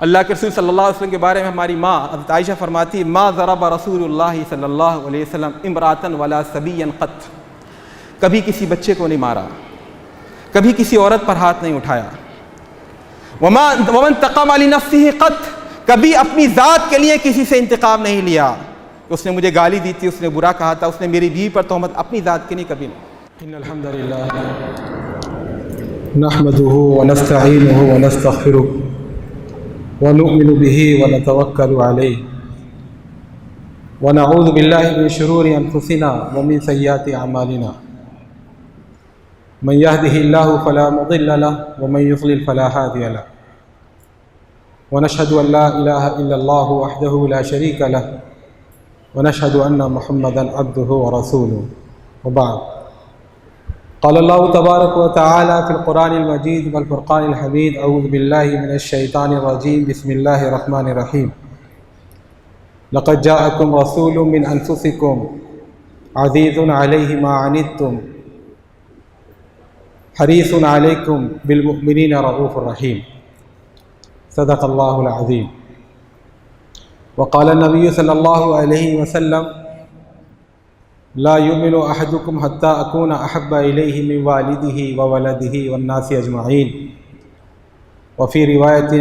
اللہ کے رسول صلی اللہ علیہ وسلم کے بارے میں ہماری ماں حضرت عائشہ فرماتی ما ضرب رسول اللہ صلی اللہ علیہ وسلم امرأۃ ولا صبیا قط، کبھی کسی بچے کو نہیں مارا، کبھی کسی عورت پر ہاتھ نہیں اٹھایا۔ ومن انتقم لنفسہ قط، کبھی اپنی ذات کے لیے کسی سے انتقام نہیں لیا کہ اس نے مجھے گالی دی تھی، اس نے برا کہا تھا، اس نے میری بیوی پر تہمت، اپنی ذات کے لیے کبھی نہیں۔ ان الحمد للہ نحمده ونستعینه ونستغفره ونؤمن به ونتوکل علیہ ونعوذ باللہ من شرور انفسنا ومن سیئات اعمالنا، من يهده الله فلا مضل له ومن يضلل فلا هادي له، ونشهد ان لا اله الا الله وحده لا شريك له، ونشهد ان محمدا عبده ورسوله، وبعد، قال الله تبارك وتعالى في القرآن المجيد والفرقان الحميد، أعوذ بالله من الشيطان الرجيم، بسم الله الرحمن الرحيم، لقد جاءكم رسول من أنفسكم عزيز عليه ما عنتم حريص عليكم بالمؤمنين رؤوف رحيم، صدق الله العظيم۔ وقال النبي صلى الله عليه وسلم لا يؤمن احدكم حتى اكون احب اليه من والده وولده والناس اجمعين، وفي روايه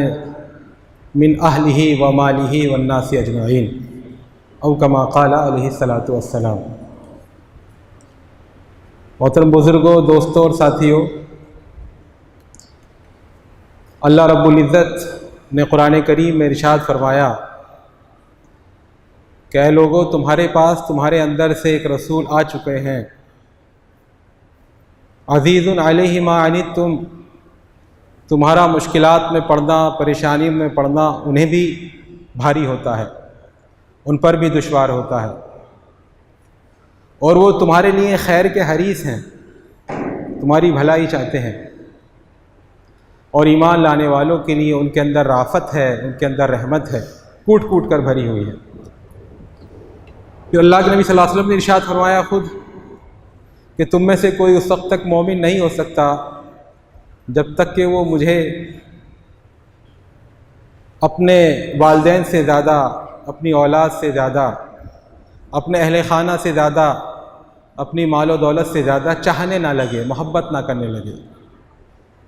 من اهله وماله والناس اجمعين، او كما قال عليه الصلاة والسلام۔ محترم بزرگوں، دوستوں اور ساتھیوں، اللہ رب العزت نے قرآن کریم میں ارشاد فرمایا کہ اے لوگو، تمہارے پاس تمہارے اندر سے ایک رسول آ چکے ہیں، عزیز علیہ ما عنتم، تمہارا مشکلات میں پڑنا، پریشانی میں پڑنا انہیں بھی بھاری ہوتا ہے، ان پر بھی دشوار ہوتا ہے، اور وہ تمہارے لیے خیر کے حریص ہیں، تمہاری بھلائی چاہتے ہیں، اور ایمان لانے والوں کے لیے ان کے اندر رافت ہے، ان کے اندر رحمت ہے، کوٹ کوٹ کر بھری ہوئی ہے۔ پھر اللہ کے نبی صلی اللہ علیہ وسلم نے ارشاد فرمایا خود کہ تم میں سے کوئی اس وقت تک مومن نہیں ہو سکتا جب تک کہ وہ مجھے اپنے والدین سے زیادہ، اپنی اولاد سے زیادہ، اپنے اہل خانہ سے زیادہ، اپنی مال و دولت سے زیادہ چاہنے نہ لگے، محبت نہ کرنے لگے۔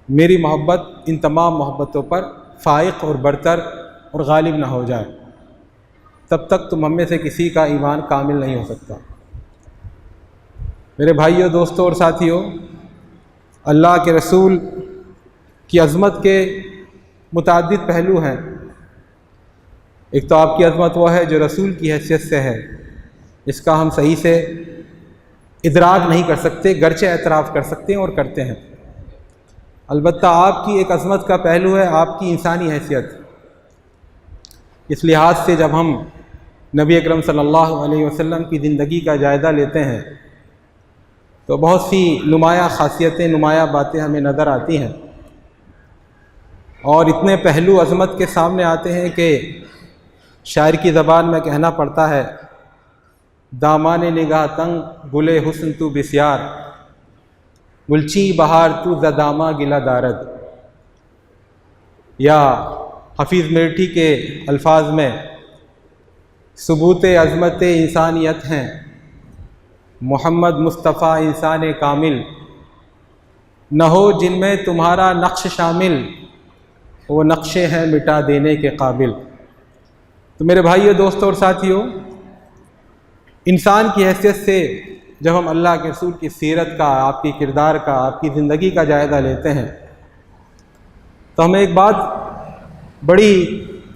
میری محبت ان تمام محبتوں پر فائق اور برتر اور غالب نہ ہو جائے، تب تک تم ہم میں سے کسی کا ایمان کامل نہیں ہو سکتا۔ میرے بھائیوں، دوستوں اور ساتھیوں، اللہ کے رسول کی عظمت کے متعدد پہلو ہیں۔ ایک تو آپ کی عظمت وہ ہے جو رسول کی حیثیت سے ہے، اس کا ہم صحیح سے ادراک نہیں کر سکتے، گرچہ اعتراف کر سکتے ہیں اور کرتے ہیں۔ البتہ آپ کی ایک عظمت کا پہلو ہے آپ کی انسانی حیثیت۔ اس لحاظ سے جب ہم نبی اکرم صلی اللہ علیہ وسلم کی زندگی کا جائزہ لیتے ہیں تو بہت سی نمایاں خاصیتیں، نمایاں باتیں ہمیں نظر آتی ہیں، اور اتنے پہلو عظمت کے سامنے آتے ہیں کہ شاعر کی زبان میں کہنا پڑتا ہے دامان نگاہ تنگ گلے حسن تو بسیار، گلچی بہار تو زدامہ گلا دارد، یا حفیظ میرٹھی کے الفاظ میں ثبوت عظمت انسانیت ہیں محمد مصطفیٰ انسان کامل، نہ ہو جن میں تمہارا نقش شامل، وہ نقشے ہیں مٹا دینے کے قابل۔ تو میرے بھائیو، دوستوں اور ساتھیوں، انسان کی حیثیت سے جب ہم اللہ کے رسول کی سیرت کا، آپ کی کردار کا، آپ کی زندگی کا جائزہ لیتے ہیں تو ہمیں ایک بات بڑی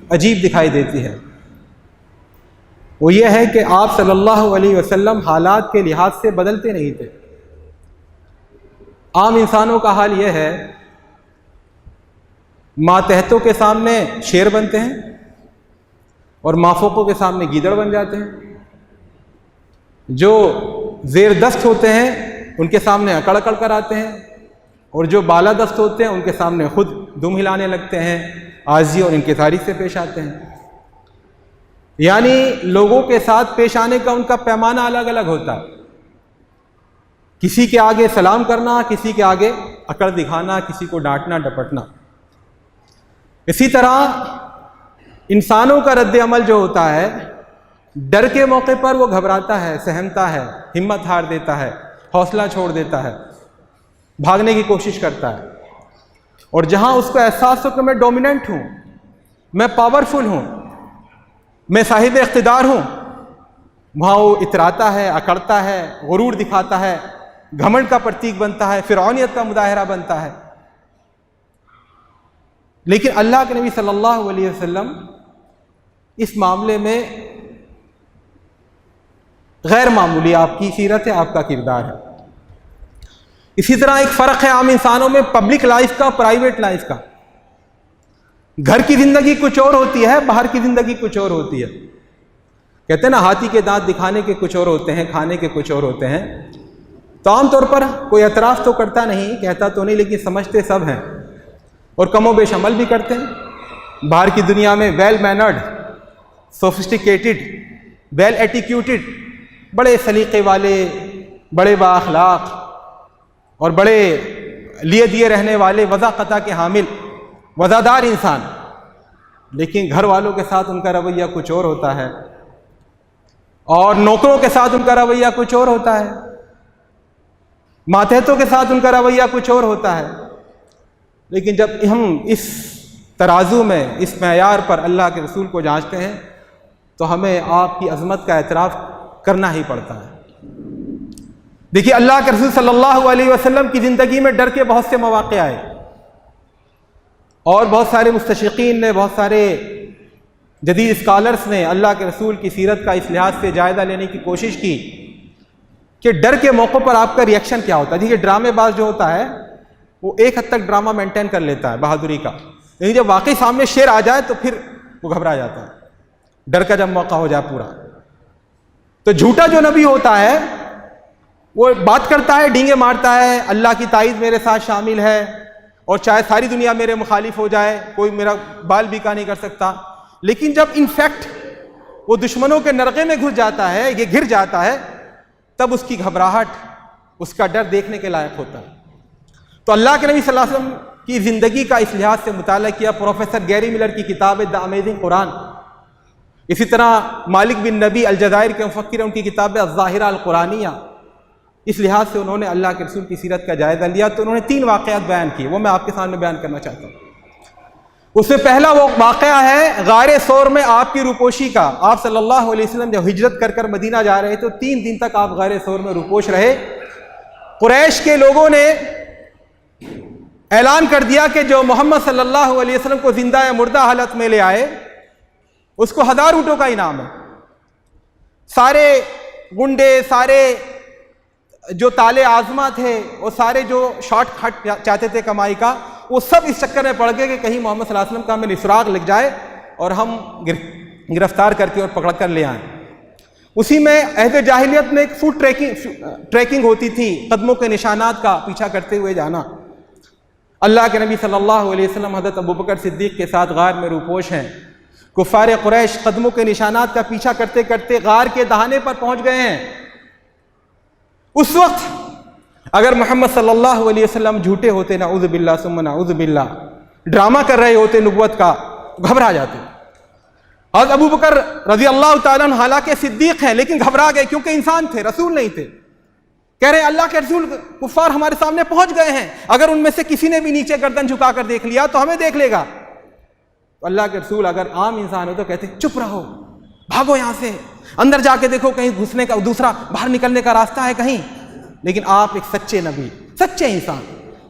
عجیب دکھائی دیتی ہے، وہ یہ ہے کہ آپ صلی اللہ علیہ وسلم حالات کے لحاظ سے بدلتے نہیں تھے۔ عام انسانوں کا حال یہ ہے، ماتحتوں کے سامنے شیر بنتے ہیں اور مافوقوں کے سامنے گیدڑ بن جاتے ہیں، جو زیر دست ہوتے ہیں ان کے سامنے اکڑ اکڑ کر آتے ہیں، اور جو بالا دست ہوتے ہیں ان کے سامنے خود دم ہلانے لگتے ہیں، عاجزی اور انکساری سے پیش آتے ہیں۔ یعنی لوگوں کے ساتھ پیش آنے کا ان کا پیمانہ الگ الگ ہوتا ہے، کسی کے آگے سلام کرنا، کسی کے آگے اکڑ دکھانا، کسی کو ڈانٹنا ڈپٹنا۔ اسی طرح انسانوں کا رد عمل جو ہوتا ہے، ڈر کے موقع پر وہ گھبراتا ہے، سہمتا ہے، ہمت ہار دیتا ہے، حوصلہ چھوڑ دیتا ہے، بھاگنے کی کوشش کرتا ہے. اور جہاں اس کو احساس ہو کہ میں ڈومیننٹ ہوں، میں پاورفل ہوں، میں صاحب اقتدار ہوں، وہاں وہ اتراتا ہے، اکڑتا ہے، غرور دکھاتا ہے، گھمنڈ کا پرتیک بنتا ہے، فرعونیت کا مظاہرہ بنتا ہے. لیکن اللہ کے نبی صلی اللہ علیہ وسلم اس معاملے میں غیر معمولی آپ کی سیرت ہے، آپ کا کردار ہے. اسی طرح ایک فرق ہے عام انسانوں میں پبلک لائف کا، پرائیویٹ لائف کا. گھر کی زندگی کچھ اور ہوتی ہے، باہر کی زندگی کچھ اور ہوتی ہے. کہتے ہیں نا ہاتھی کے دانت دکھانے کے کچھ اور ہوتے ہیں، کھانے کے کچھ اور ہوتے ہیں. تو عام طور پر کوئی اعتراف تو کرتا نہیں، کہتا تو نہیں، لیکن سمجھتے سب ہیں اور کم و بیش عمل بھی کرتے ہیں. باہر کی دنیا میں ویل مینرڈ، سوفسٹیکیٹڈ، ویل ایٹیکیوٹڈ، بڑے سلیقے والے، بڑے بااخلاق اور بڑے لیے دیے رہنے والے، وضاقتہ کے حامل، وزادار انسان. لیکن گھر والوں کے ساتھ ان کا رویہ کچھ اور ہوتا ہے، اور نوکروں کے ساتھ ان کا رویہ کچھ اور ہوتا ہے، ماتحتوں کے ساتھ ان کا رویہ کچھ اور ہوتا ہے. لیکن جب ہم اس ترازو میں، اس معیار پر اللہ کے رسول کو جانچتے ہیں تو ہمیں آپ کی عظمت کا اعتراف کرنا ہی پڑتا ہے. دیکھیے اللہ کے رسول صلی اللہ علیہ وسلم کی زندگی میں ڈر کے بہت سے مواقع آئے، اور بہت سارے مستشرقین نے، بہت سارے جدید اسکالرز نے اللہ کے رسول کی سیرت کا اس لحاظ سے جائزہ لینے کی کوشش کی کہ ڈر کے موقع پر آپ کا ریئیکشن کیا ہوتا ہے. دیکھیے ڈرامے باز جو ہوتا ہے وہ ایک حد تک ڈرامہ مینٹین کر لیتا ہے بہادری کا، لیکن جب واقعی سامنے شیر آ جائے تو پھر وہ گھبرا جاتا ہے، ڈر کا جب موقع ہو جائے پورا. تو جھوٹا جو نبی ہوتا ہے وہ بات کرتا ہے، ڈینگے مارتا ہے، اللہ کی تائید میرے ساتھ شامل ہے، اور چاہے ساری دنیا میرے مخالف ہو جائے، کوئی میرا بال بیکا نہیں کر سکتا. لیکن جب انفیکٹ وہ دشمنوں کے نرغے میں گھس جاتا ہے، یہ گر جاتا ہے، تب اس کی گھبراہٹ، اس کا ڈر دیکھنے کے لائق ہوتا ہے. تو اللہ کے نبی صلی اللہ علیہ وسلم کی زندگی کا اس لحاظ سے مطالعہ کیا پروفیسر گیری ملر کی کتاب ہے دا امیزنگ قرآن. اسی طرح مالک بن نبی الجزائر کے مفکر ہیں، ان کی کتاب ہے الظاہرہ القرآنیہ. اس لحاظ سے انہوں نے اللہ کے رسول کی سیرت کا جائزہ لیا. تو انہوں نے 3 واقعات بیان کیے، وہ میں آپ کے سامنے بیان کرنا چاہتا ہوں. اس میں پہلا وہ واقعہ ہے غار ثور میں آپ کی روپوشی کا. آپ صلی اللہ علیہ وسلم جب ہجرت کر مدینہ جا رہے تو 3 دن تک آپ غار ثور میں روپوش رہے. قریش کے لوگوں نے اعلان کر دیا کہ جو محمد صلی اللہ علیہ وسلم کو زندہ یا مردہ حالت میں لے آئے اس کو 1000 اونٹوں کا انعام ہے. سارے گنڈے، سارے جو تالے آزما تھے، وہ سارے جو شارٹ کٹ چاہتے تھے کمائی کا، وہ سب اس چکر میں پڑ گئے کہ کہیں محمد صلی اللہ علیہ وسلم کا ہمیں سراغ لگ جائے اور ہم گرفتار کر کے اور پکڑ کر لے آئیں. اسی میں عہد جاہلیت میں ایک فوٹ ٹریکنگ ہوتی تھی، قدموں کے نشانات کا پیچھا کرتے ہوئے جانا. اللہ کے نبی صلی اللہ علیہ وسلم حضرت ابوبکر صدیق کے ساتھ غار میں روپوش ہیں. کفار قریش قدموں کے نشانات کا پیچھا کرتے کرتے غار کے دہانے پر پہنچ گئے ہیں. اس وقت اگر محمد صلی اللہ علیہ وسلم جھوٹے ہوتے، نعوذ باللہ ثم نعوذ باللہ، ڈرامہ کر رہے ہوتے نبوت کا، گھبرا جاتے. حضرت ابوبکر رضی اللہ تعالیٰ عنہ حالانکہ صدیق ہیں لیکن گھبرا گئے کیونکہ انسان تھے، رسول نہیں تھے. کہہ رہے ہیں اللہ کے رسول کفار ہمارے سامنے پہنچ گئے ہیں، اگر ان میں سے کسی نے بھی نیچے گردن جھکا کر دیکھ لیا تو ہمیں دیکھ لے گا. تو اللہ کے رسول اگر عام انسان ہو تو کہتے چپ رہو، بھاگو یہاں سے، اندر جا کے دیکھو کہیں گھسنے کا، دوسرا باہر نکلنے کا راستہ ہے کہیں. لیکن آپ ایک سچے نبی، سچے انسان،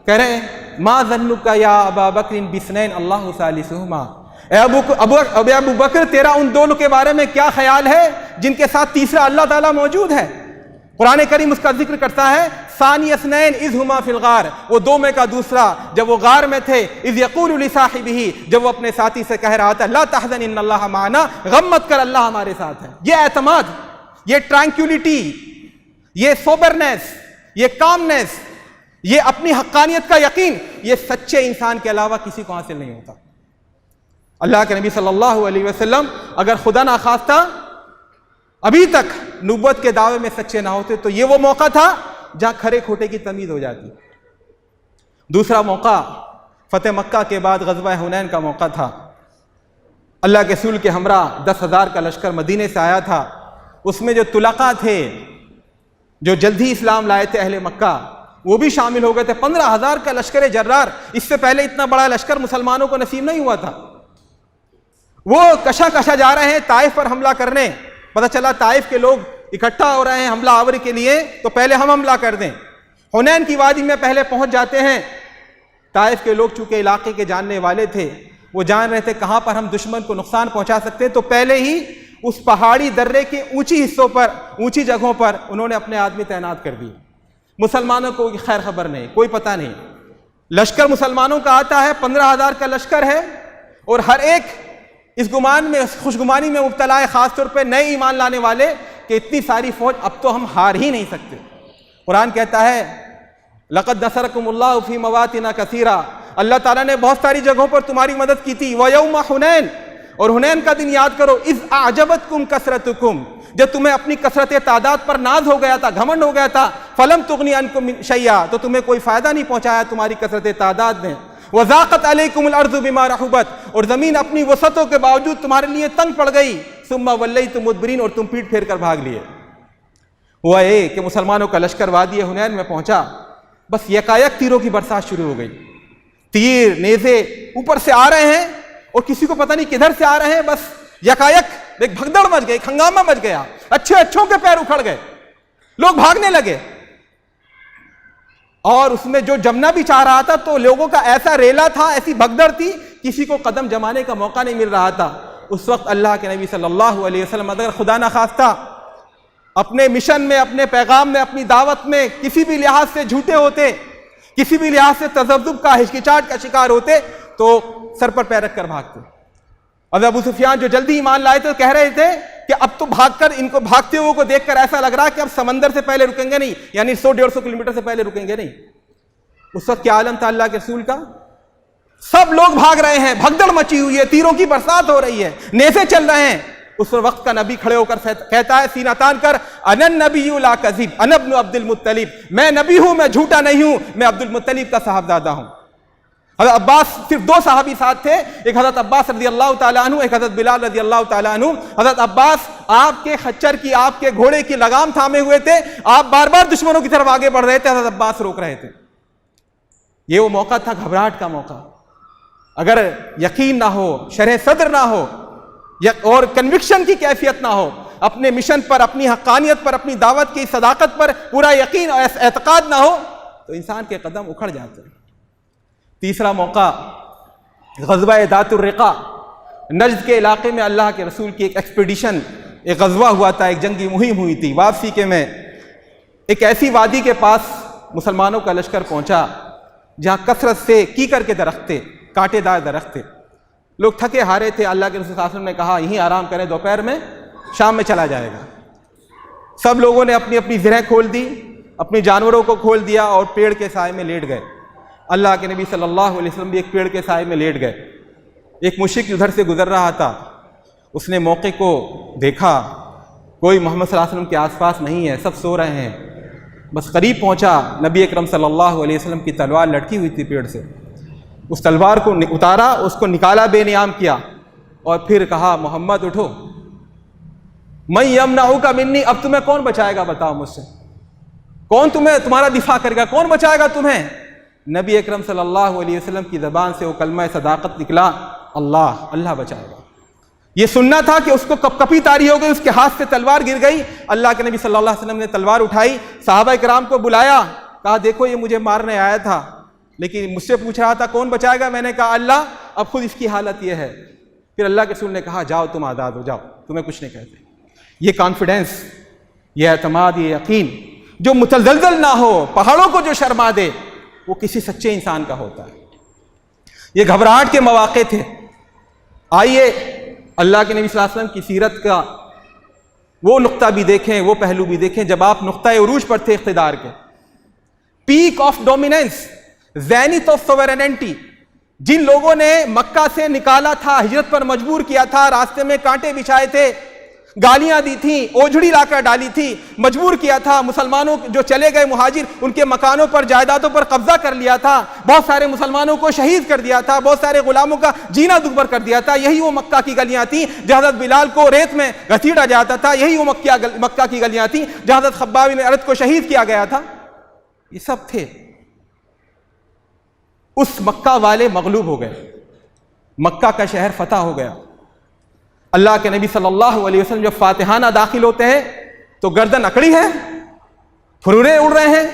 کہہ رہے ہیں ما ظنک یا ابا بکر بثنین اللہ ثالثہما. اے ابو بکر تیرا ان دونوں کے بارے میں کیا خیال ہے جن کے ساتھ تیسرا اللہ تعالیٰ موجود ہے. قرآن کریم اس کا ذکر کرتا ہے ثانی اثنین اذ ہما فی الغار، وہ 2 میں کا دوسرا جب وہ غار میں تھے. اذ یقول لصاحبہ، جب وہ اپنے ساتھی سے کہہ رہا تھا لا تحزن ان اللہ معنا، غم مت کر اللہ ہمارے ساتھ ہے. یہ اعتماد، یہ ٹرانکولیٹی، یہ سوبرنیس، یہ کامنیس، یہ اپنی حقانیت کا یقین، یہ سچے انسان کے علاوہ کسی کو حاصل نہیں ہوتا. اللہ کے نبی صلی اللہ علیہ وسلم اگر خدا ناخواستہ ابھی تک نبوت کے دعوے میں سچے نہ ہوتے تو یہ وہ موقع تھا جہاں کھرے کھوٹے کی تمیز ہو جاتی. دوسرا موقع فتح مکہ کے بعد غزوہ حنین کا موقع تھا. اللہ کے رسول کے ہمراہ 10,000 کا لشکر مدینے سے آیا تھا. اس میں جو طلقاء تھے جو جلدی اسلام لائے تھے اہل مکہ وہ بھی شامل ہو گئے تھے. 15,000 کا لشکر جرار. اس سے پہلے اتنا بڑا لشکر مسلمانوں کو نصیب نہیں ہوا تھا. وہ کشا جا رہے ہیں طائف پر حملہ کرنے. پتہ چلا طائف کے لوگ اکٹھا ہو رہے ہیں حملہ آوری کے لیے, تو پہلے ہم حملہ کر دیں. حنین کی وادی میں پہلے پہنچ جاتے ہیں. طائف کے لوگ چونکہ علاقے کے جاننے والے تھے, وہ جان رہے تھے کہاں پر ہم دشمن کو نقصان پہنچا سکتے ہیں, تو پہلے ہی اس پہاڑی درے کے اونچی حصوں پر, اونچی جگہوں پر انہوں نے اپنے آدمی تعینات کر دیے. مسلمانوں کو خیر خبر نہیں, کوئی پتہ نہیں. لشکر مسلمانوں کا آتا ہے, 15,000 کا لشکر ہے, اور ہر ایک اس گمان میں, خوشگمانی میں مبتلا ہے, خاص طور پہ نئے ایمان لانے والے, کہ اتنی ساری فوج اب تو ہم ہار ہی نہیں سکتے. قرآن کہتا ہے لقد نصرکم اللہ فی مواطن کثیرہ, اللہ تعالیٰ نے بہت ساری جگہوں پر تمہاری مدد کی تھی. ویوم حنین, اور حنین کا دن یاد کرو. اذ اعجبتکم کثرتکم, جب تمہیں اپنی کثرت تعداد پر ناز ہو گیا تھا, گھمنڈ ہو گیا تھا. فلم تغنی عنکم شیئا, تو تمہیں کوئی فائدہ نہیں پہنچایا تمہاری کثرت تعداد نے. وضاقت علیکم الارض بما رحبت, اور زمین اپنی وسعتوں کے باوجود تمہارے لیے تنگ پڑ گئی. ثم ولیتم مدبرین, اور تم پیٹ پھیر کر بھاگ لیے. ہوا یہ کہ مسلمانوں کا لشکر وادی حنین میں پہنچا, بس یکایک تیروں کی برسات شروع ہو گئی. تیر نیزے اوپر سے آ رہے ہیں, اور کسی کو پتہ نہیں کدھر سے آ رہے ہیں. بس یکایک ایک بھگدڑ مچ گئی, ہنگامہ مچ گیا, اچھوں کے پیر اکھڑ گئے, لوگ بھاگنے لگے. اور اس میں جو جمنا بھی چاہ رہا تھا تو لوگوں کا ایسا ریلا تھا, ایسی بھگدڑ تھی, کسی کو قدم جمانے کا موقع نہیں مل رہا تھا. اس وقت اللہ کے نبی صلی اللہ علیہ وسلم اگر خدا نہ خواستہ اپنے مشن میں, اپنے پیغام میں, اپنی دعوت میں کسی بھی لحاظ سے جھوٹے ہوتے, کسی بھی لحاظ سے تذبذب کا, ہچکچاہٹ کا شکار ہوتے, تو سر پر پیر رکھ کر بھاگتے. اب ابو سفیان جو جلدی ایمان لائے تھے کہہ رہے تھے کہ اب تو بھاگ کر, ان کو بھاگتے ہوئے کو دیکھ کر ایسا لگ رہا کہ اب سمندر سے پہلے رکیں گے نہیں, یعنی 100-150 کلومیٹر سے پہلے رکیں گے نہیں. اس وقت کیا عالم تھا اللہ کے رسول کا, سب لوگ بھاگ رہے ہیں, بھگدڑ مچی ہوئی ہے, تیروں کی برسات ہو رہی ہے, نیزے چل رہے ہیں. اس وقت کا نبی کھڑے ہو کر کہتا ہے سینہ تان کر, انا النبی لا کذب انا ابن عبد المطلب, میں نبی ہوں, میں جھوٹا نہیں ہوں, میں عبد المطلب کا صاحبزادہ ہوں. حضرت عباس, صرف 2 صحابی ساتھ تھے, ایک حضرت عباس رضی اللہ تعالیٰ عنہ, ایک حضرت بلال رضی اللہ تعالیٰ عنہ. حضرت عباس آپ کے خچر کی, آپ کے گھوڑے کی لگام تھامے ہوئے تھے, آپ بار بار دشمنوں کی طرف آگے بڑھ رہے تھے, حضرت عباس روک رہے تھے. یہ وہ موقع تھا گھبراہٹ کا موقع. اگر یقین نہ ہو, شرح صدر نہ ہو, اور کنوکشن کی کیفیت نہ ہو, اپنے مشن پر, اپنی حقانیت پر, اپنی دعوت کی صداقت پر پورا یقین اور اعتقاد نہ ہو, تو انسان کے قدم اکھڑ جاتے ہیں. تیسرا موقع غزوہ ذات الرقاع, نجد کے علاقے میں اللہ کے رسول کی ایک ایکسپیڈیشن, ایک غزوہ ہوا تھا, ایک جنگی مہم ہوئی تھی. واپسی کے میں ایک ایسی وادی کے پاس مسلمانوں کا لشکر پہنچا جہاں کثرت سے کیکر کے درخت تھے, کانٹے دار درخت تھے. لوگ تھکے ہارے تھے. اللہ کے رسول صلی اللہ علیہ وسلم نے کہا یہیں آرام کریں, دوپہر میں, شام میں چلا جائے گا. سب لوگوں نے اپنی اپنی زرہیں کھول دی, اپنی جانوروں کو کھول دیا, اور پیڑ کے سائے میں لیٹ گئے. اللہ کے نبی صلی اللہ علیہ وسلم بھی ایک پیڑ کے سائے میں لیٹ گئے. ایک مشرک ادھر سے گزر رہا تھا, اس نے موقع کو دیکھا, کوئی محمد صلی اللہ علیہ وسلم کے آس پاس نہیں ہے, سب سو رہے ہیں. بس قریب پہنچا, نبی اکرم صلی اللہ علیہ وسلم کی تلوار لٹکی ہوئی تھی پیڑ سے. اس تلوار کو اتارا, اس کو نکالا, بے نیام کیا, اور پھر کہا محمد اٹھو, من یمنعک منی, اب تمہیں کون بچائے گا, بتاؤ مجھ سے, کون تمہارا دفاع کرے گا, کون بچائے گا تمہیں. نبی اکرم صلی اللہ علیہ وسلم کی زبان سے وہ کلمہ صداقت نکلا, اللہ, اللہ بچائے گا. یہ سننا تھا کہ اس کو کپی طاری ہو گئی, اس کے ہاتھ سے تلوار گر گئی. اللہ کے نبی صلی اللہ علیہ وسلم نے تلوار اٹھائی, صحابہ کرام کو بلایا, کہا دیکھو یہ مجھے مارنے آیا تھا, لیکن مجھ سے پوچھ رہا تھا کون بچائے گا. میں نے کہا اللہ, اب خود اس کی حالت یہ ہے. پھر اللہ کے رسول نے کہا جاؤ تم آزاد ہو, جاؤ, تمہیں کچھ نہیں کہتے. یہ کانفیڈنس, یہ اعتماد, یہ یقین جو متزلزل نہ ہو, پہاڑوں کو جو شرما دے, وہ کسی سچے انسان کا ہوتا ہے. یہ گھبراہٹ کے مواقع تھے. آئیے اللہ کے نبی صلی اللہ علیہ وسلم کی سیرت کا وہ نقطہ بھی دیکھیں, وہ پہلو بھی دیکھیں جب آپ نقطہ عروج پر تھے اقتدار کے, peak of dominance, zenith of sovereignty. جن لوگوں نے مکہ سے نکالا تھا, ہجرت پر مجبور کیا تھا, راستے میں کانٹے بچھائے تھے, گالیاں دی تھیں، اوجھڑی لا کر ڈالی تھی، مجبور کیا تھا، مسلمانوں جو چلے گئے مہاجر ان کے مکانوں پر جائیدادوں پر قبضہ کر لیا تھا، بہت سارے مسلمانوں کو شہید کر دیا تھا، بہت سارے غلاموں کا جینا دشوار کر دیا تھا. یہی وہ مکہ کی گلیاں تھیں جہاں حضرت بلال کو ریت میں گھسیٹا جاتا تھا. یہی وہ مکہ کی گلیاں تھیں جہاں حضرت خباب بن ارت کو شہید کیا گیا تھا. یہ سب تھے. اس مکہ والے مغلوب ہو گئے، مکہ کا شہر فتح ہو گیا. اللہ کے نبی صلی اللہ علیہ وسلم جب فاتحانہ داخل ہوتے ہیں تو گردن اکڑی ہے، پھرورے اڑ رہے ہیں،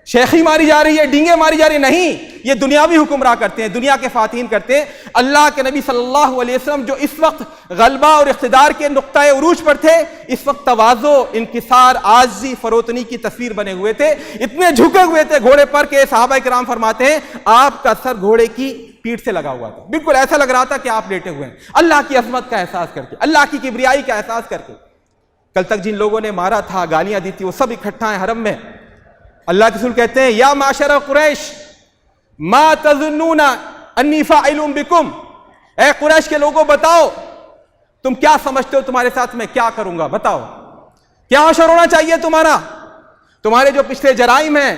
شیخی ماری جا رہی ہے، ڈینگیں ماری جا رہی ہیں. نہیں، یہ دنیاوی حکمراں کرتے ہیں، دنیا کے فاتحین کرتے ہیں. اللہ کے نبی صلی اللہ علیہ وسلم جو اس وقت غلبہ اور اقتدار کے نقطۂ عروج پر تھے، اس وقت تواضع، انکسار، عاجزی، فروتنی کی تصویر بنے ہوئے تھے. اتنے جھکے ہوئے تھے گھوڑے پر کہ صحابہ کرام فرماتے ہیں آپ کا سر گھوڑے کی پیٹھ سے لگا ہوا تھا، بالکل ایسا لگ رہا تھا کہ آپ لیٹے ہوئے ہیں، اللہ کی عظمت کا احساس کر کے، اللہ کی کبریائی کا احساس کر کے. کل تک جن لوگوں نے مارا تھا، گالیاں دی تھی، وہ سب اکٹھا ہیں حرم میں. اللہ کے رسول کہتے ہیں یا معشر قریش ما تظنون انی فاعل بکم، اے قریش کے لوگوں بتاؤ تم کیا سمجھتے ہو تمہارے ساتھ میں کیا کروں گا؟ بتاؤ کیا حشر ہونا چاہیے تمہارا؟ تمہارے جو پچھلے جرائم ہیں،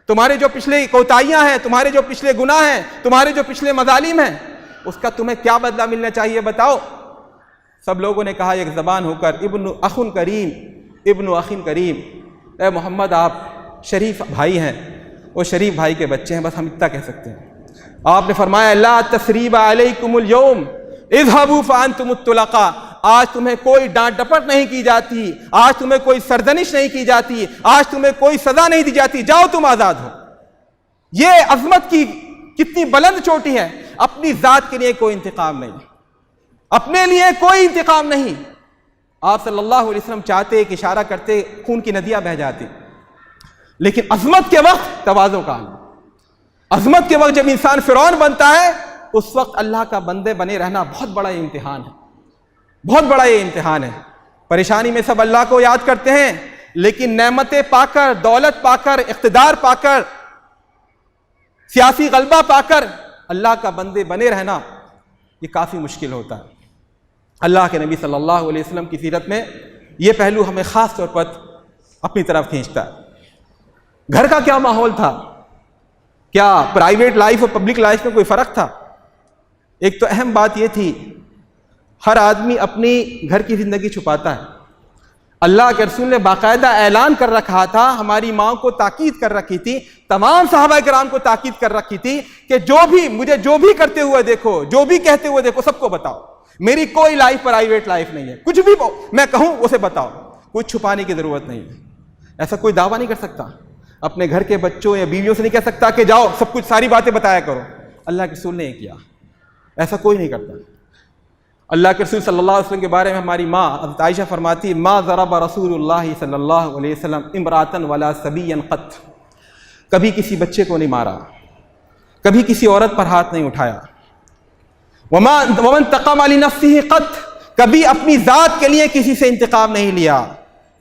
تمہارے جو پچھلے کوتاہیاں ہیں، تمہارے جو پچھلے گناہ ہیں، تمہارے جو پچھلے مظالم ہیں، اس کا تمہیں کیا بدلہ ملنا چاہیے بتاؤ. سب لوگوں نے کہا ایک زبان ہو کر ابن اخ کریم، ابن اخ کریم، اے محمد آپ شریف بھائی ہیں، وہ شریف بھائی کے بچے ہیں، بس ہم اتنا کہہ سکتے ہیں. آپ نے فرمایا لا تثریب علیکم اليوم اذهبوا فانتم الطلقاء، آج تمہیں کوئی ڈانٹ ڈپٹ نہیں کی جاتی، آج تمہیں کوئی سرزنش نہیں کی جاتی، آج تمہیں کوئی سزا نہیں دی جاتی، جاؤ تم آزاد ہو. یہ عظمت کی کتنی بلند چوٹی ہے. اپنی ذات کے لیے کوئی انتقام نہیں، اپنے لیے کوئی انتقام نہیں. آپ صلی اللہ علیہ وسلم چاہتے ایک اشارہ کرتے خون کی ندیاں بہہ جاتی، لیکن عظمت کے وقت تواضع کا عالم. عظمت کے وقت جب انسان فرعون بنتا ہے، اس وقت اللہ کا بندے بنے رہنا بہت بڑا یہ امتحان ہے، بہت بڑا یہ امتحان ہے. پریشانی میں سب اللہ کو یاد کرتے ہیں، لیکن نعمتیں پا کر، دولت پا کر، اقتدار پا کر، سیاسی غلبہ پا کر اللہ کا بندے بنے رہنا یہ کافی مشکل ہوتا ہے. اللہ کے نبی صلی اللہ علیہ وسلم کی سیرت میں یہ پہلو ہمیں خاص طور پر اپنی طرف کھینچتا ہے. گھر کا کیا ماحول تھا؟ کیا پرائیویٹ لائف اور پبلک لائف میں کوئی فرق تھا؟ ایک تو اہم بات یہ تھی، ہر آدمی اپنی گھر کی زندگی چھپاتا ہے. اللہ کے رسول نے باقاعدہ اعلان کر رکھا تھا، ہماری ماں کو تاکید کر رکھی تھی، تمام صحابہ کرام کو تاکید کر رکھی تھی کہ مجھے جو بھی کرتے ہوئے دیکھو، جو بھی کہتے ہوئے دیکھو، سب کو بتاؤ. میری کوئی لائف پرائیویٹ لائف نہیں ہے، کچھ بھی میں کہوں اسے بتاؤ، کچھ چھپانے کی ضرورت نہیں ہے. ایسا کوئی دعویٰ نہیں کر سکتا، اپنے گھر کے بچوں یا بیویوں سے نہیں کہہ سکتا کہ جاؤ سب کچھ ساری باتیں بتایا کرو. اللہ کے رسول نے یہ کیا، ایسا کوئی نہیں کرتا. اللہ کے رسول صلی اللہ علیہ وسلم کے بارے میں ہماری ماں حضرت عائشہ فرماتی ما ضرب رسول اللہ صلی اللہ علیہ وسلم امرأۃ ولا صبیا قط، کبھی کسی بچے کو نہیں مارا، کبھی کسی عورت پر ہاتھ نہیں اٹھایا. ومن انتقم لنفسہ قط، کبھی اپنی ذات کے لیے کسی سے انتقام نہیں لیا.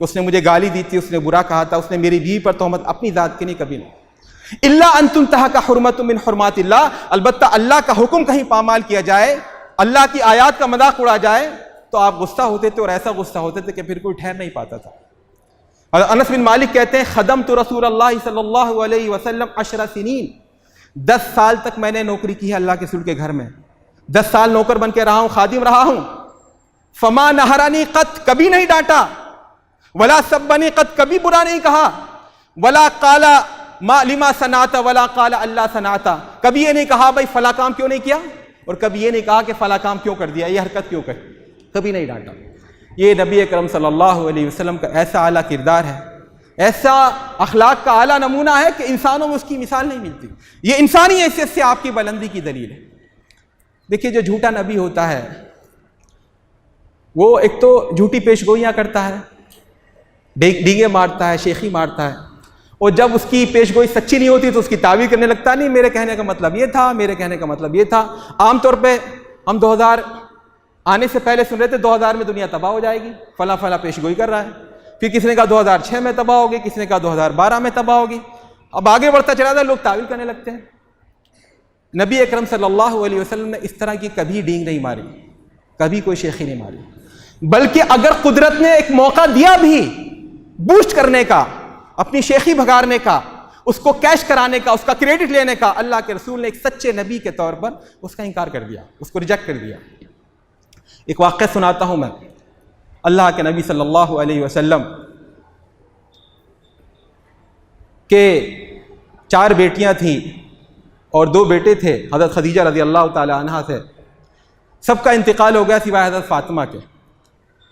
اس نے مجھے گالی دی تھی، اس نے برا کہا تھا، اس نے میری بیوی پر تہمت، اپنی ذات کے لیے کبھی نہیں. الا ان تنتہک حرمۃ من حرمات اللہ، البتہ اللہ کا حکم کہیں پامال کیا جائے، اللہ کی آیات کا مذاق اڑا جائے تو آپ غصہ ہوتے تھے، اور ایسا غصہ ہوتے تھے کہ پھر کوئی ٹھہر نہیں پاتا تھا. انس بن مالک کہتے ہیں خدمت رسول اللہ صلی اللہ علیہ وسلم 10 سنین، 10 سال تک میں نے نوکری کی ہے اللہ کے رسول کے گھر میں، 10 سال نوکر بن کے رہا ہوں، خادم رہا ہوں. فما نہرانی قط، کبھی نہیں ڈانٹا، ولا سبنی قط، کبھی برا نہیں کہا، ولا قال ما لما صنعت ولا قال اللہ صنعت، کبھی یہ نہیں کہا بھائی فلاں کام کیوں نہیں کیا، اور کبھی یہ نہیں کہا کہ فلاں کام کیوں کر دیا، یہ حرکت کیوں کر، کبھی نہیں ڈانٹا. یہ نبی اکرم صلی اللہ علیہ وسلم کا ایسا اعلیٰ کردار ہے، ایسا اخلاق کا اعلیٰ نمونہ ہے کہ انسانوں میں اس کی مثال نہیں ملتی. یہ انسانی حیثیت سے آپ کی بلندی کی دلیل ہے. دیکھیے جو جھوٹا نبی ہوتا ہے وہ ایک تو جھوٹی پیش گوئیاں کرتا ہے، ڈینگے مارتا ہے، شیخی مارتا ہے، اور جب اس کی پیش گوئی سچی نہیں ہوتی تو اس کی تعویل کرنے لگتا، نہیں میرے کہنے کا مطلب یہ تھا، میرے کہنے کا مطلب یہ تھا. عام طور پہ ہم 2000 آنے سے پہلے سن رہے تھے 2000 میں دنیا تباہ ہو جائے گی، فلاں فلاں پیش گوئی کر رہا ہے. پھر کسی نے کہا 2006 میں تباہ ہوگی، کسی نے کہا 2012 میں تباہ ہوگی. اب آگے بڑھتا چلا جائے، لوگ تعویل کرنے لگتے ہیں. نبی اکرم صلی اللہ علیہ وسلم نے اس طرح کی کبھی ڈینگ نہیں ماری، کبھی کوئی شیخی نہیں ماری. بلکہ اگر قدرت نے ایک موقع دیا بھی بوسٹ کرنے کا، اپنی شیخی بھگارنے کا، اس کو کیش کرانے کا، اس کا کریڈٹ لینے کا، اللہ کے رسول نے ایک سچے نبی کے طور پر اس کا انکار کر دیا، اس کو ریجیکٹ کر دیا۔ ایک واقعہ سناتا ہوں میں۔ اللہ کے نبی صلی اللہ علیہ وسلم کے 4 بیٹیاں تھیں اور 2 بیٹے تھے حضرت خدیجہ رضی اللہ تعالی عنہا سے۔ سب کا انتقال ہو گیا سوائے حضرت فاطمہ کے۔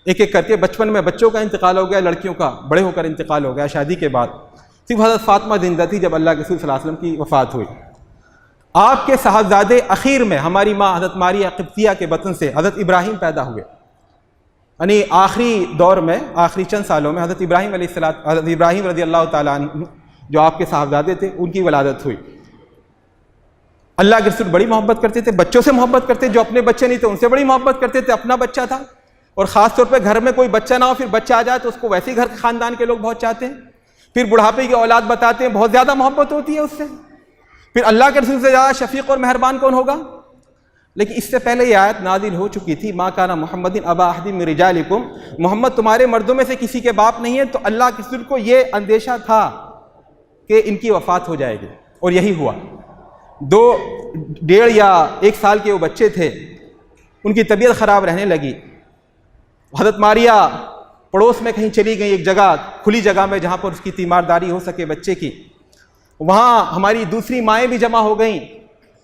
ایک ایک کر کے بچپن میں بچوں کا انتقال ہو گیا، لڑکیوں کا بڑے ہو کر انتقال ہو گیا شادی کے بعد۔ صرف حضرت فاطمہ زندہ تھی جب اللہ کے رسول صلی اللہ علیہ وسلم کی وفات ہوئی۔ آپ کے صاحبزادے اخیر میں ہماری ماں حضرت ماریہ قبطیہ کے بطن سے حضرت ابراہیم پیدا ہوئے، یعنی آخری دور میں، آخری چند سالوں میں حضرت ابراہیم علیہ السلام، حضرت ابراہیم رضی اللہ تعالیٰ عنہ جو آپ کے صاحبزادے تھے، ان کی ولادت ہوئی۔ اللہ کے رسول بڑی محبت کرتے تھے، بچوں سے محبت کرتے، جو اپنے بچے نہیں تھے ان سے بڑی محبت کرتے تھے، اپنا بچہ تھا، اور خاص طور پہ گھر میں کوئی بچہ نہ ہو، پھر بچہ آ جائے تو اس کو ویسے ہی گھر کے خاندان کے لوگ بہت چاہتے ہیں، پھر بڑھاپے کی اولاد بتاتے ہیں، بہت زیادہ محبت ہوتی ہے اس سے۔ پھر اللہ کے رسول سے زیادہ شفیق اور مہربان کون ہوگا؟ لیکن اس سے پہلے یہ آیت نازل ہو چکی تھی، ما کان محمد ابا احد من رجالکم، محمد تمہارے مردوں میں سے کسی کے باپ نہیں ہے۔ تو اللہ کے رسول کو یہ اندیشہ تھا کہ ان کی وفات ہو جائے گی، اور یہی ہوا۔ 2.5 یا 1 سال کے وہ بچے تھے، ان کی طبیعت خراب رہنے لگی۔ حضرت ماریہ پڑوس میں کہیں چلی گئی، ایک جگہ کھلی جگہ میں جہاں پر اس کی تیمارداری ہو سکے بچے کی، وہاں ہماری دوسری مائیں بھی جمع ہو گئیں۔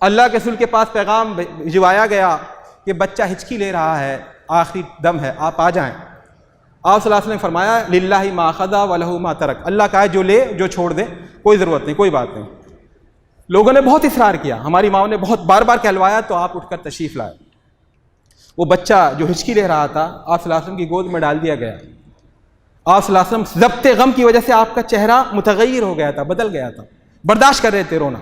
اللہ کے رسول کے پاس پیغام بھجوایا گیا کہ بچہ ہچکی لے رہا ہے، آخری دم ہے، آپ آ جائیں۔ آپ صلی اللہ علیہ وسلم نے فرمایا للہ ما اخذ ولہ ما ترک، اللہ کا ہے جو لے جو چھوڑ دے، کوئی ضرورت نہیں، کوئی بات نہیں۔ لوگوں نے بہت اصرار کیا، ہماری ماں نے بہت بار بار کہلوایا، تو آپ اٹھ کر تشریف لائے۔ وہ بچہ جو ہچکی لے رہا تھا آپ صلی اللہ علیہ وسلم کی گود میں ڈال دیا گیا۔ آپ صلی اللہ علیہ وسلم ضبط غم کی وجہ سے آپ کا چہرہ متغیر ہو گیا تھا، بدل گیا تھا، برداشت کر رہے تھے رونا۔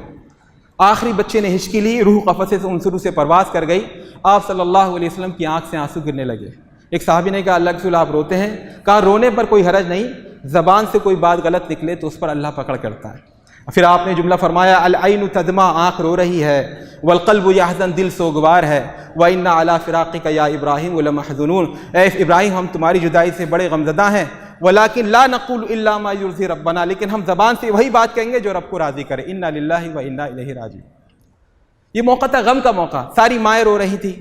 آخری بچے نے ہچکی لی، روح قفصے سے انصرو سے پرواز کر گئی، آپ صلی اللہ علیہ وسلم کی آنکھ سے آنسو گرنے لگے۔ ایک صحابی نے کہا اللہ کے رسول آپ روتے ہیں؟ کہا رونے پر کوئی حرج نہیں، زبان سے کوئی بات غلط نکلے تو اس پر اللہ پکڑ کرتا ہے۔ پھر آپ نے جملہ فرمایا العین تدمع، آنکھ رو رہی ہے، والقلب یحزن، دل سوگوار ہے، وَإِنَّا عَلَىٰ فِرَاقِكَ يَا إِبْرَاهِيمُ لَمَحْزُونُونَ، اے ابراہیم ہم تمہاری جدائی سے بڑے غمزدہ ہیں، وَلَٰكِن لَا نَقُولُ إِلَّا مَا يُرْضِي رَبَّنَا، لیکن ہم زبان سے وہی بات کہیں گے جو رب کو راضی کرے، إِنَّا لِلَّهِ وَإِنَّا إِلَيْهِ رَاجِعُونَ۔ یہ موقع تھا غم کا موقع، ساری مائیں رو رہی تھی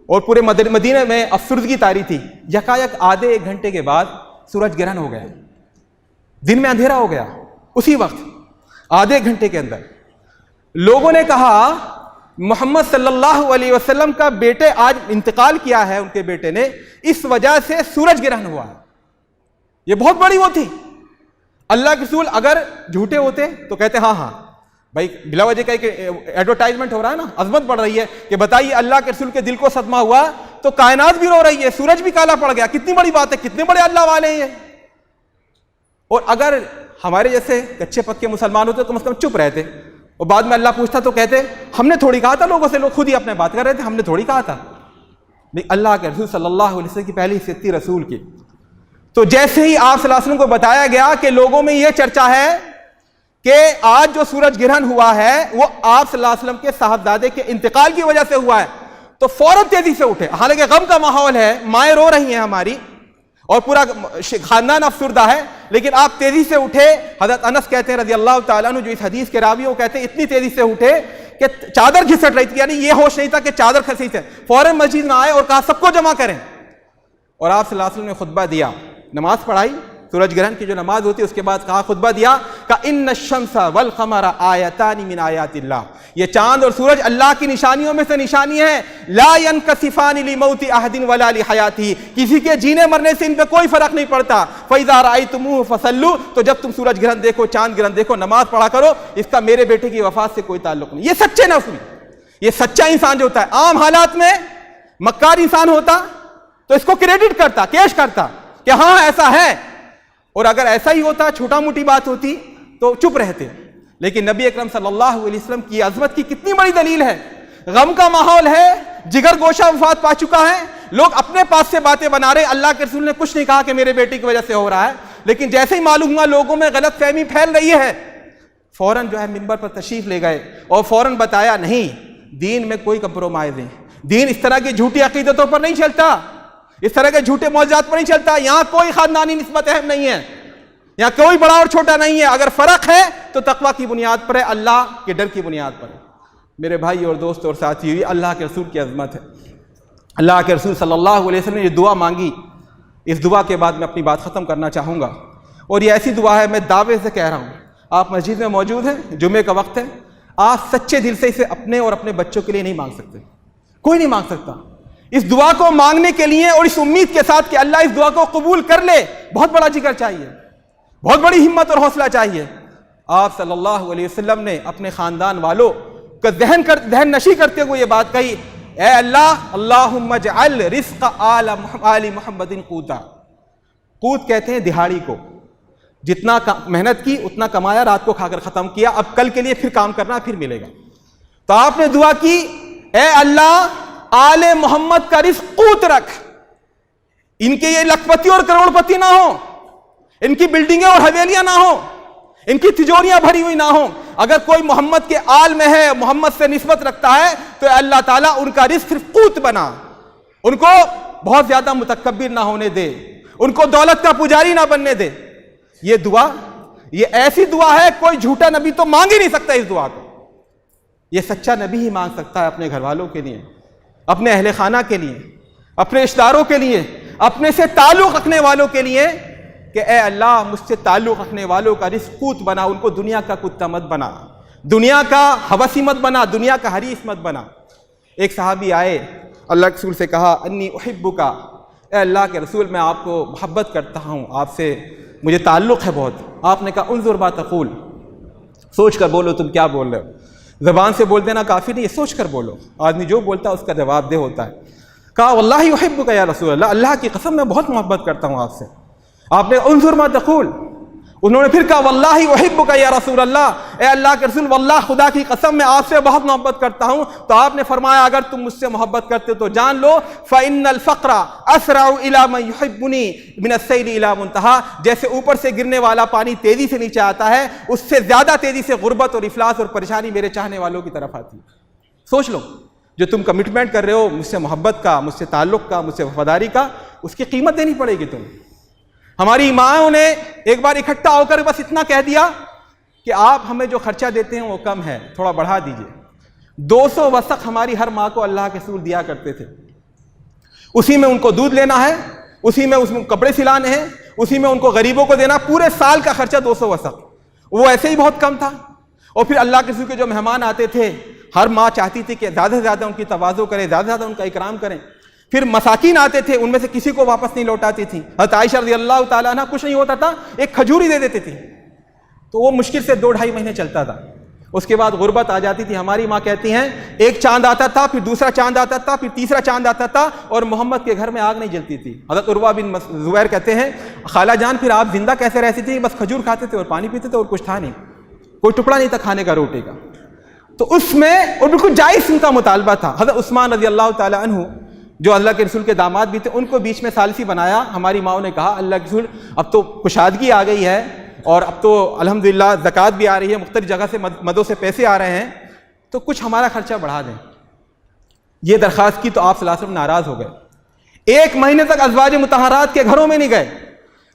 اور پورے مدینہ میں افسردگی طاری تھی۔ یکایک آدھے 1 گھنٹے کے بعد سورج گرہن ہو گیا، دن میں اندھیرا ہو گیا۔ اسی وقت آدھے گھنٹے کے اندر لوگوں نے کہا محمد صلی اللہ علیہ وسلم کا بیٹے آج انتقال کیا ہے، ان کے بیٹے نے، اس وجہ سے سورج گرہن ہوا ہے۔ یہ بہت بڑی وہ تھی۔ اللہ کے رسول اگر جھوٹے ہوتے تو کہتے ہاں ہاں بھائی بلا وجہ کا ایک ایڈورٹائزمنٹ ہو رہا ہے نا، عظمت بڑھ رہی ہے کہ بتائیے اللہ کے رسول کے دل کو صدمہ ہوا تو کائنات بھی رو رہی ہے، سورج بھی کالا پڑ گیا، کتنی بڑی بات ہے، کتنے بڑے اللہ والے ہیں یہ۔ اور اگر ہمارے جیسے کچے پکے مسلمان ہوتے تو کم از کم چپ رہتے، اور بعد میں اللہ پوچھتا تو کہتے ہم نے تھوڑی کہا تھا لوگوں سے، لوگ خود ہی اپنے بات کر رہے تھے، ہم نے تھوڑی کہا تھا۔ لیکن اللہ کے رسول صلی اللہ علیہ وسلم کی پہلی حیثیت تھی رسول کی، تو جیسے ہی آپ صلی اللہ علیہ وسلم کو بتایا گیا کہ لوگوں میں یہ چرچا ہے کہ آج جو سورج گرہن ہوا ہے وہ آپ صلی اللہ علیہ وسلم کے صاحبزادے کے انتقال کی وجہ سے ہوا ہے، تو فوراً تیزی سے اٹھے۔ حالانکہ غم کا ماحول ہے، مائیں رو رہی ہیں ہماری اور پورا خاندان افسردہ ہے، لیکن آپ تیزی سے اٹھے۔ حضرت انس کہتے ہیں رضی اللہ تعالیٰ عنہ، جو اس حدیث کے راوی، وہ کہتے ہیں اتنی تیزی سے اٹھے کہ چادر گھسٹ رہی تھی، یعنی یہ ہوش نہیں تھا کہ چادر کھسی سے، فوراً مسجد میں آئے اور کہا سب کو جمع کریں، اور آپ صلی اللہ علیہ وسلم نے خطبہ دیا، نماز پڑھائی، سورج گرہن کی جو نماز ہوتی ہے اس کے بعد کہا، خطبہ دیا کہ ان الشمس والقمر آیتان من آیات اللہ، یہ چاند اور سورج اللہ کی نشانیوں میں سے نشانی ہے، لا ينکسفان لموت احد ولا لحیاتہ، کسی کے جینے مرنے سے ان پہ کوئی فرق نہیں پڑتا، فاذا رأیتموہ فصلوا، تو جب تم سورج گرہن دیکھو، چاند گرہن دیکھو، نماز پڑھا کرو، اس کا میرے بیٹے کی وفات سے کوئی تعلق نہیں۔ یہ سچے نفس، یہ سچا انسان جو ہوتا ہے، عام حالات میں مکار انسان ہوتا تو اس کو کریڈٹ کرتا، کیش کرتا کہ ہاں ایسا ہے، اور اگر ایسا ہی ہوتا، چھوٹا موٹی بات ہوتی تو چپ رہتے۔ لیکن نبی اکرم صلی اللہ علیہ وسلم کی عظمت کی کتنی بڑی دلیل ہے، غم کا ماحول ہے، جگر گوشہ وفات پا چکا ہے، لوگ اپنے پاس سے باتیں بنا رہے، اللہ کے رسول نے کچھ نہیں کہا کہ میرے بیٹے کی وجہ سے ہو رہا ہے، لیکن جیسے ہی معلوم ہوا لوگوں میں غلط فہمی پھیل رہی ہے، فوراً جو ہے منبر پر تشریف لے گئے اور فوراً بتایا نہیں، دین میں کوئی کمپرومائز نہیں، دین اس طرح کی جھوٹی عقیدتوں پر نہیں چلتا، اس طرح کے جھوٹے معجزات پر نہیں چلتا. یہاں کوئی خاندانی نسبت اہم نہیں ہے, یہاں کوئی بڑا اور چھوٹا نہیں ہے. اگر فرق ہے تو تقویٰ کی بنیاد پر ہے, اللہ کے ڈر کی بنیاد پر ہے. میرے بھائی اور دوست اور ساتھی, یہ اللہ کے رسول کی عظمت ہے. اللہ کے رسول صلی اللہ علیہ وسلم نے یہ دعا مانگی. اس دعا کے بعد میں اپنی بات ختم کرنا چاہوں گا, اور یہ ایسی دعا ہے, میں دعوے سے کہہ رہا ہوں, آپ مسجد میں موجود ہیں, جمعے کا وقت ہے, آپ سچے دل سے اسے اپنے اور اپنے بچوں کے لیے نہیں مانگ سکتے, کوئی نہیں مانگ سکتا. اس دعا کو مانگنے کے لیے اور اس امید کے ساتھ کہ اللہ اس دعا کو قبول کر لے, بہت بڑا جگر چاہیے, بہت بڑی ہمت اور حوصلہ چاہیے. آپ صلی اللہ علیہ وسلم نے اپنے خاندان والوں کا ذہن نشی کرتے ہوئے یہ بات کہی, اے اللہ, اللہم اجعل رزق آل محمد قوتا. قوت کہتے ہیں دہاڑی کو, جتنا محنت کی اتنا کمایا, رات کو کھا کر ختم کیا, اب کل کے لیے پھر کام کرنا, پھر ملے گا. تو آپ نے دعا کی, اے اللہ آل محمد کا رزق قوت رکھ, ان کے یہ لکھپتی اور کروڑ پتی نہ ہوں, ان کی بلڈنگیں اور حویلیاں نہ ہوں, ان کی تجوریاں بھری ہوئی نہ ہوں. اگر کوئی محمد کے آل میں ہے, محمد سے نسبت رکھتا ہے, تو اللہ تعالیٰ ان کا رزق صرف قوت بنا, ان کو بہت زیادہ متکبر نہ ہونے دے, ان کو دولت کا پجاری نہ بننے دے. یہ دعا, یہ ایسی دعا ہے, کوئی جھوٹا نبی تو مانگ ہی نہیں سکتا اس دعا کو. یہ سچا نبی ہی مانگ سکتا ہے اپنے گھر والوں کے لیے, اپنے اہل خانہ کے لیے, اپنے رشتہ داروں کے لیے, اپنے سے تعلق رکھنے والوں کے لیے, کہ اے اللہ مجھ سے تعلق رکھنے والوں کا رزق قوت بنا, ان کو دنیا کا کتا مت بنا, دنیا کا حوثی مت بنا, دنیا کا حریص مت بنا. ایک صحابی آئے, اللہ کے رسول سے کہا, انی احبک, اے اللہ کے رسول میں آپ کو محبت کرتا ہوں, آپ سے مجھے تعلق ہے بہت. آپ نے کہا, انظر ما تقول, سوچ کر بولو تم کیا بول رہے ہو. زبان سے بول دینا کافی نہیں, سوچ کر بولو. آدمی جو بولتا ہے اس کا جواب دہ ہوتا ہے. کہا واللہ احبک یا رسول اللہ, اللہ کی قسم میں بہت محبت کرتا ہوں آپ سے. آپ نے انظر ما تقول, انہوں نے پھر کہا واللہ احبک یا رسول اللہ, اے اللہ کے رسول واللہ خدا کی قسم میں آپ سے بہت محبت کرتا ہوں. تو آپ نے فرمایا, اگر تم مجھ سے محبت کرتے تو جان لو, فإن الفقر اسرع الى من يحبني من السيل الى منتهى, جیسے اوپر سے گرنے والا پانی تیزی سے نیچے آتا ہے, اس سے زیادہ تیزی سے غربت اور افلاس اور پریشانی میرے چاہنے والوں کی طرف آتی ہے. سوچ لو, جو تم کمٹمنٹ کر رہے ہو مجھ سے محبت کا, مجھ سے تعلق کا, مجھ سے وفاداری کا, اس کی قیمت دینی پڑے گی تمہیں. ہماری ماں نے ایک بار اکٹھا ہو کر بس اتنا کہہ دیا کہ آپ ہمیں جو خرچہ دیتے ہیں وہ کم ہے, تھوڑا بڑھا دیجئے. 200 وسق ہماری ہر ماں کو اللہ کے رسول دیا کرتے تھے, اسی میں ان کو دودھ لینا ہے, اسی میں کپڑے سلانے ہیں, اسی میں ان کو غریبوں کو دینا, پورے سال کا خرچہ 200 وسق. وہ ایسے ہی بہت کم تھا. اور پھر اللہ کے رسول کے جو مہمان آتے تھے, ہر ماں چاہتی تھی کہ زیادہ سے زیادہ ان کی تواضع کریں, زیادہ سے زیادہ ان کا اکرام کریں. پھر مساکین آتے تھے, ان میں سے کسی کو واپس نہیں لوٹاتی تھی. حضرت عائشہ رضی اللہ تعالیٰ عنہ کچھ نہیں ہوتا تھا, ایک کھجور ہی دے دیتی تھی, تو وہ مشکل سے 2-2.5 مہینے چلتا تھا. اس کے بعد غربت آ جاتی تھی. ہماری ماں کہتی ہیں, ایک چاند آتا تھا, پھر دوسرا چاند آتا تھا, پھر تیسرا چاند آتا تھا, اور محمد کے گھر میں آگ نہیں جلتی تھی. حضرت عروہ بن زبیر کہتے ہیں, خالہ جان پھر آپ زندہ کیسے رہتی تھی؟ بس کھجور کھاتے تھے اور پانی پیتے تھے, اور کچھ تھا نہیں, کوئی ٹکڑا نہیں تھا کھانے کا روٹی کا. تو اس میں اور بالکل جائز ان کا مطالبہ تھا. حضرت عثمان رضی اللہ تعالیٰ عنہ جو اللہ کے رسول کے داماد بھی تھے, ان کو بیچ میں ثالثی بنایا. ہماری ماؤں نے کہا, اللہ کے رسول اب تو کشادگی آ گئی ہے, اور اب تو الحمدللہ زکوٰۃ بھی آ رہی ہے, مختلف جگہ سے مدوں سے پیسے آ رہے ہیں, تو کچھ ہمارا خرچہ بڑھا دیں. یہ درخواست کی تو آپ صلی اللہ علیہ وسلم ناراض ہو گئے. 1 مہینے تک ازواج مطہرات کے گھروں میں نہیں گئے.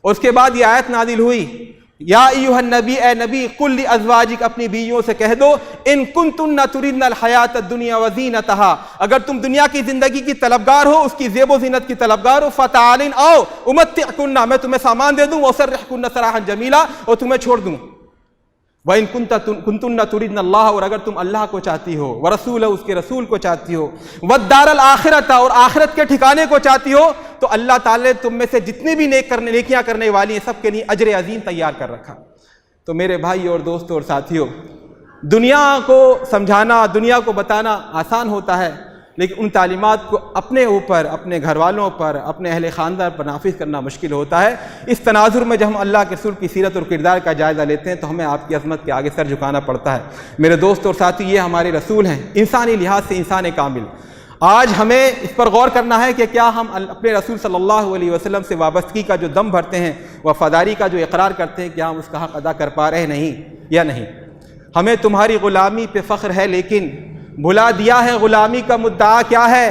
اور اس کے بعد یہ آیت نازل ہوئی, یا ایھا النبی, اے نبی, قل لازواجک, اپنی بیویوں سے کہہ دو, ان کنتن تردن الحیات الدنیا وزینتہا, اگر تم دنیا کی زندگی کی طلبگار ہو, اس کی زیب و زینت کی طلبگار ہو, فتعالن آؤ امتعکن, میں تمہیں سامان دے دوں, واسرحکن سراحا جمیلا, اور تمہیں چھوڑ دوں. وَإِن كُنتُنَّ تُرِدْنَ اللَّهَ, اور اگر تم اللہ کو چاہتی ہو, وَرَسُولَهُ, اس کے رسول کو چاہتی ہو, وَالدَّارَ الْآخِرَةَ, اور آخرت کے ٹھکانے کو چاہتی ہو, تو اللہ تعالی نے تم میں سے جتنے بھی نیکیاں کرنے والی ہیں سب کے لیے اجر عظیم تیار کر رکھا. تو میرے بھائی اور دوستوں اور ساتھیوں, دنیا کو سمجھانا, دنیا کو بتانا آسان ہوتا ہے, لیکن ان تعلیمات کو اپنے اوپر, اپنے گھر والوں پر, اپنے اہل خاندان پر نافذ کرنا مشکل ہوتا ہے. اس تناظر میں جب ہم اللہ کے رسول کی سیرت اور کردار کا جائزہ لیتے ہیں تو ہمیں آپ کی عظمت کے آگے سر جھکانا پڑتا ہے. میرے دوست اور ساتھی, یہ ہمارے رسول ہیں, انسانی لحاظ سے انسان کامل. آج ہمیں اس پر غور کرنا ہے کہ کیا ہم اپنے رسول صلی اللہ علیہ وسلم سے وابستگی کا جو دم بھرتے ہیں, وفاداری کا جو اقرار کرتے ہیں, کیا ہم اس کا حق ادا کر پا رہے نہیں یا نہیں. ہمیں تمہاری غلامی پہ فخر ہے, لیکن بھلا دیا ہے غلامی کا مدعا کیا ہے.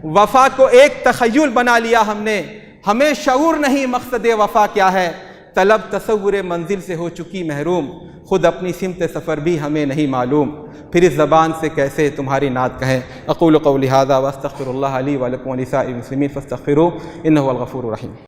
وفا کو ایک تخیل بنا لیا ہم نے، ہمیں شعور نہیں مقصد وفا کیا ہے، طلب تصور منزل سے ہو چکی محروم، خود اپنی سمت سفر بھی ہمیں نہیں معلوم، پھر اس زبان سے کیسے تمہاری نعت کہیں۔ اقول قولی ھذا واستغفر اللہ لی ولکم ولسائر المسلمین فاستغفروہ انہ هو الغفور الرحیم۔